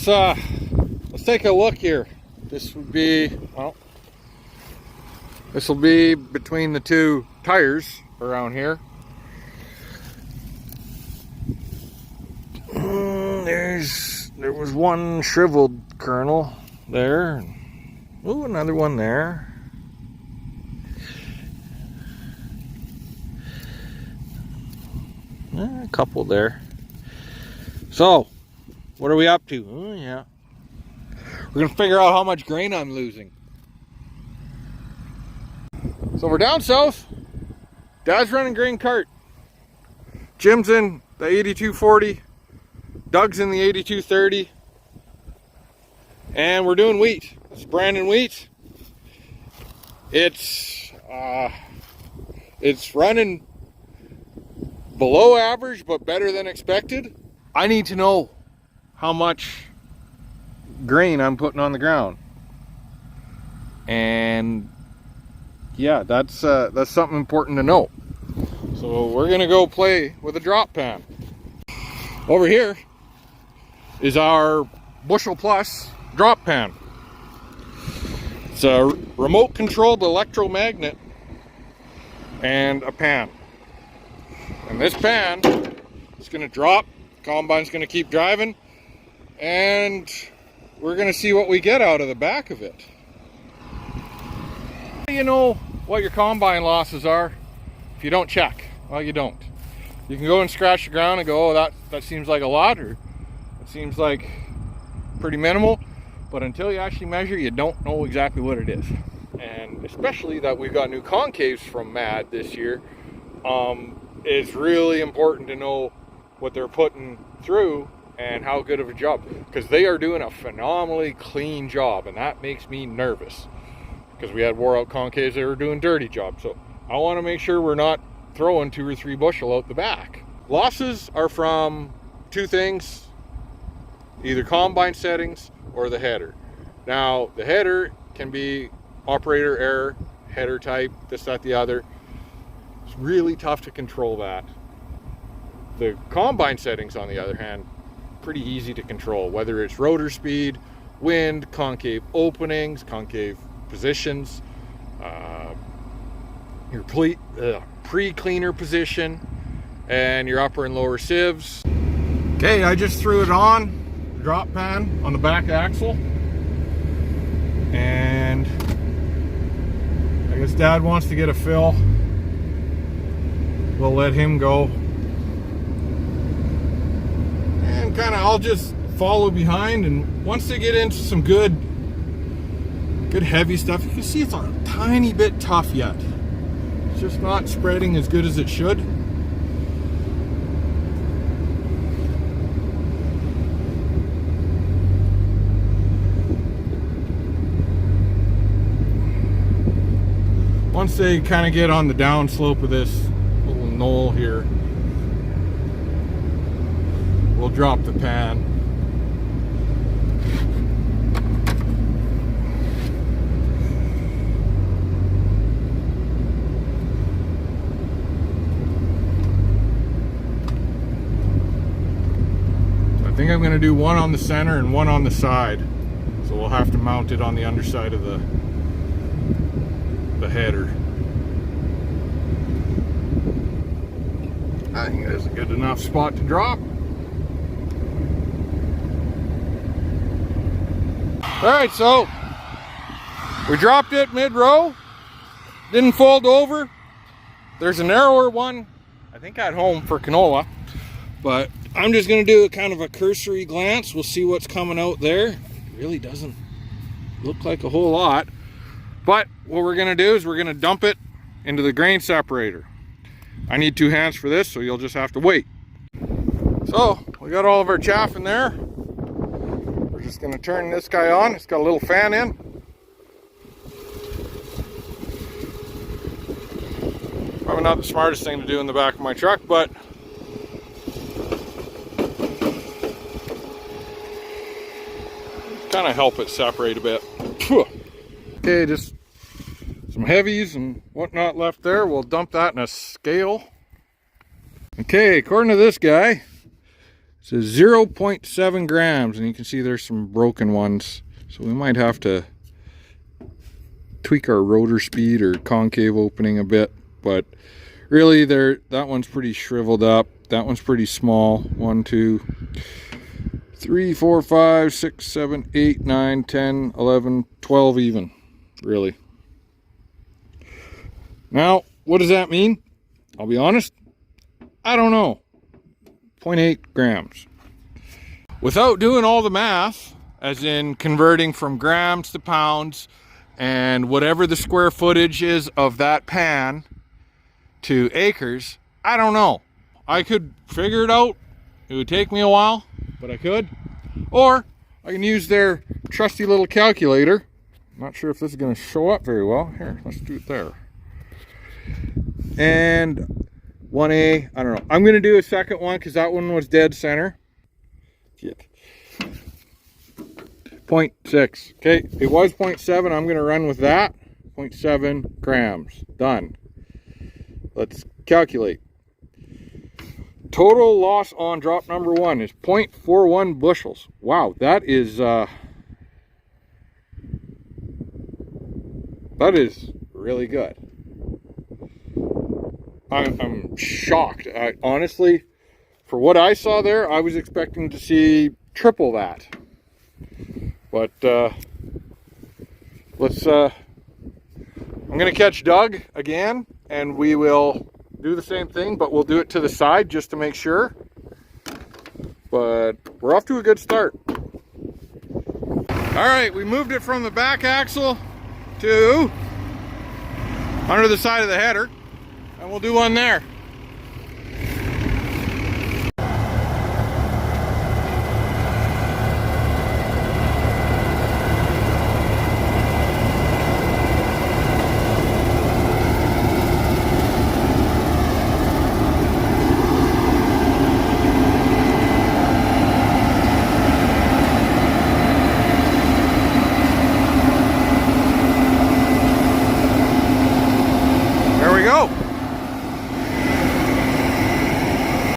Let's take a look here. This would be, well, this will be between the two tires around here. There was one shriveled kernel there. Ooh, another one there. A couple there. So, what are we up to? Oh, yeah. We're gonna figure out how much grain I'm losing. So we're down south. Dad's running grain cart. Jim's in the 8240. Doug's in the 8230. And we're doing wheat. It's Brandon wheat. It's running below average, but better than expected. I need to know how much grain I'm putting on the ground. And yeah, that's something important to know. So we're gonna go play with a drop pan. Over here is our bushel plus drop pan. It's a remote controlled electromagnet and a pan. And this pan is gonna drop, combine's gonna keep driving, and we're gonna see what we get out of the back of it. How do you know what your combine losses are if you don't check? Well, you don't. You can go and scratch the ground and go, oh, that seems like a lot, or it seems like pretty minimal, but until you actually measure, you don't know exactly what it is. And especially that we've got new concaves from MAD this year, it's really important to know what they're putting through and how good of a job, because they are doing a phenomenally clean job, and that makes me nervous, because we had wore out concaves that were doing dirty jobs. So I want to make sure we're not throwing 2 or 3 bushel out the back. Losses are from two things, either combine settings or the header. Now the header can be operator error, header type, this, that, the other. It's really tough to control that. The combine settings, on the other hand, pretty easy to control, whether it's rotor speed, wind, concave openings, concave positions, your pre-cleaner position, and your upper and lower sieves. Okay, I just threw it on the drop pan on the back axle, and I guess Dad wants to get a fill. We'll let him go, and kind of I'll just follow behind, and once they get into some good heavy stuff, you can see it's a tiny bit tough yet. It's just not spreading as good as it should. Once they kind of get on the down slope of this little knoll here, we'll drop the pan. I think I'm going to do one on the center and one on the side, so we'll have to mount it on the underside of the header. I think that's a good enough spot to drop. Alright, so we dropped it mid-row, didn't fold over. There's a narrower one, I think at home for canola, but I'm just going to do a kind of a cursory glance. We'll see what's coming out there. It really doesn't look like a whole lot, but what we're going to do is we're going to dump it into the grain separator. I need 2 hands for this, so you'll just have to wait. So we got all of our chaff in there. We're just going to turn this guy on. It's got a little fan in. Probably not the smartest thing to do in the back of my truck, but kind of help it separate a bit. Okay, just some heavies and whatnot left there. We'll dump that in a scale. Okay, according to this guy, says 0.7 grams, and you can see there's some broken ones. So we might have to tweak our rotor speed or concave opening a bit, but really that one's pretty shriveled up. That one's pretty small. 1, 2, 3, 4, 5, 6, 7, 8, 9, 10, 11, 12 even, really. Now, what does that mean? I'll be honest, I don't know. 0.8 grams. Without doing all the math, as in converting from grams to pounds, and whatever the square footage is of that pan to acres, I don't know. I could figure it out. It would take me a while, but I could. Or I can use their trusty little calculator. I'm not sure if this is going to show up very well. Here, let's do it there. And 1A, I don't know. I'm going to do a second one because that one was dead center. 0.6. Okay, it was 0.7. I'm going to run with that. 0.7 grams. Done. Let's calculate. Total loss on drop number 1 is 0.41 bushels. Wow, that is really good. I'm shocked. Honestly, for what I saw there, I was expecting to see triple that. But I'm gonna catch Doug again, and we will do the same thing, but we'll do it to the side just to make sure. But we're off to a good start. All right, we moved it from the back axle to under the side of the header, and we'll do one there.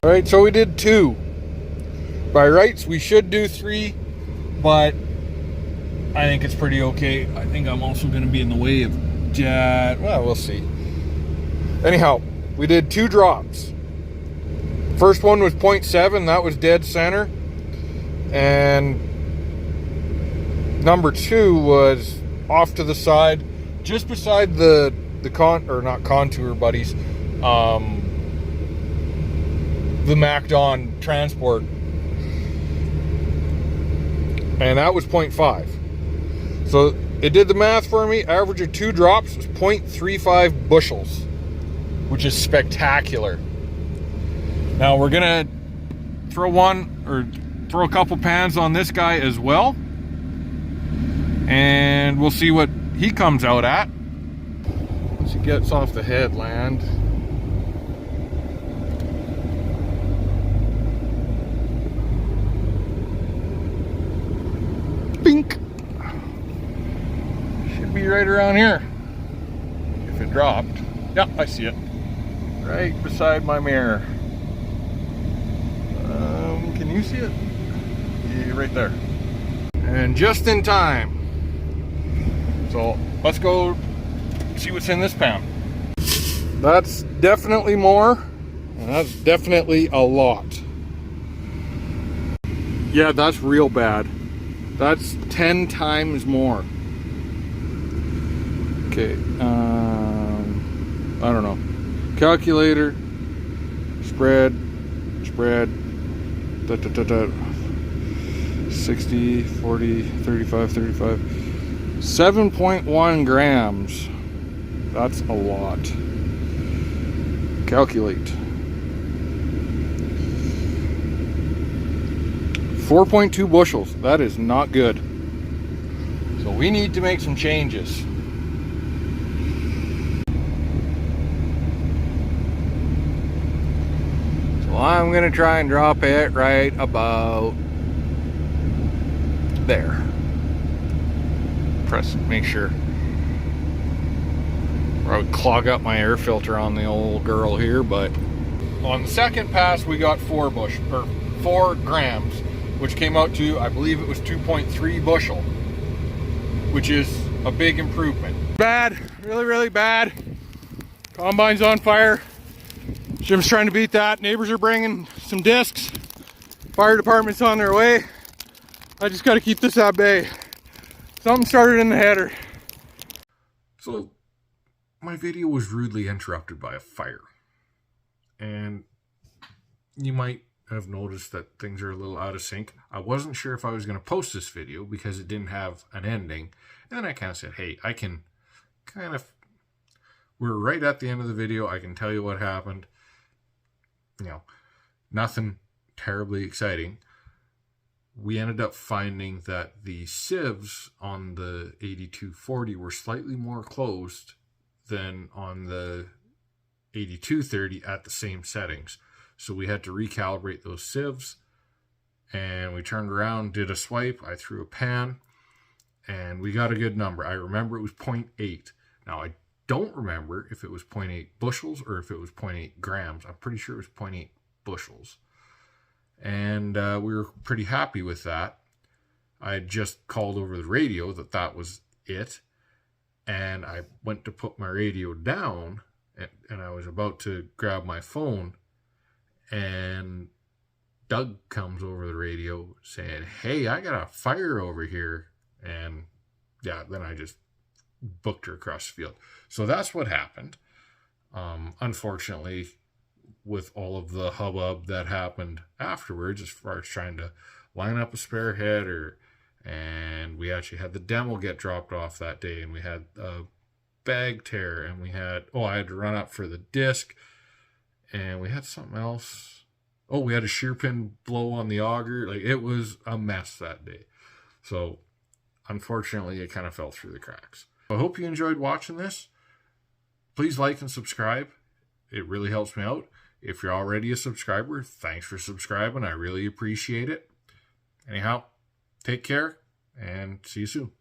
All right, so we did 2. By rights, we should do 3, but I think it's pretty okay. I think I'm also going to be in the way of Jet. Well, we'll see. Anyhow, we did 2 drops. First one was 0.7. That was dead center. And number 2 was off to the side, just beside the not contour buddies. The MacDon transport, and that was 0.5. So it did the math for me. Average of 2 drops was 0.35 bushels, which is spectacular. Now we're gonna throw a couple pans on this guy as well, and we'll see what he comes out at once he gets off the headland. Bink. Should be right around here if it dropped. Yeah, I see it right beside my mirror. Can you see it? Yeah, right there. And just in time. So let's go see what's in this pan. That's definitely more, and that's definitely a lot. Yeah, that's real bad. That's 10 times more. Okay, I don't know. Calculator, spread, 60, 40, 35, 7.1 grams. That's a lot. Calculate. 4.2 bushels. That is not good. So we need to make some changes. So I'm going to try and drop it right about there. Press, make sure. Or I would clog up my air filter on the old girl here, but on the second pass we got 4 2.4 grams, which came out to, I believe it was 2.3 bushel, which is a big improvement. Bad, really, really bad. Combine's on fire. Jim's trying to beat that. Neighbors are bringing some discs. Fire department's on their way. I just got to keep this at bay. Something started in the header. So my video was rudely interrupted by a fire. And you might have noticed that things are a little out of sync. I wasn't sure if I was going to post this video because it didn't have an ending. And then I kind of said, hey, I can we're right at the end of the video. I can tell you what happened. You know, nothing terribly exciting. We ended up finding that the sieves on the 8240 were slightly more closed than on the 8230 at the same settings. So we had to recalibrate those sieves, and we turned around, did a swipe. I threw a pan, and we got a good number. I remember it was 0.8. Now, I don't remember if it was 0.8 bushels or if it was 0.8 grams. I'm pretty sure it was 0.8 bushels. And we were pretty happy with that. I had just called over the radio that was it. And I went to put my radio down, and I was about to grab my phone, and Doug comes over the radio saying, hey, I got a fire over here. And yeah, then I just booked her across the field. So that's what happened. Unfortunately, with all of the hubbub that happened afterwards, as far as trying to line up a spare header, and we actually had the demo get dropped off that day, and we had a bag tear, and I had to run up for the disc, and we had something else. Oh, we had a shear pin blow on the auger. Like, it was a mess that day. So unfortunately, it kind of fell through the cracks. I hope you enjoyed watching this. Please like and subscribe. It really helps me out. If you're already a subscriber, thanks for subscribing. I really appreciate it. Anyhow, take care and see you soon.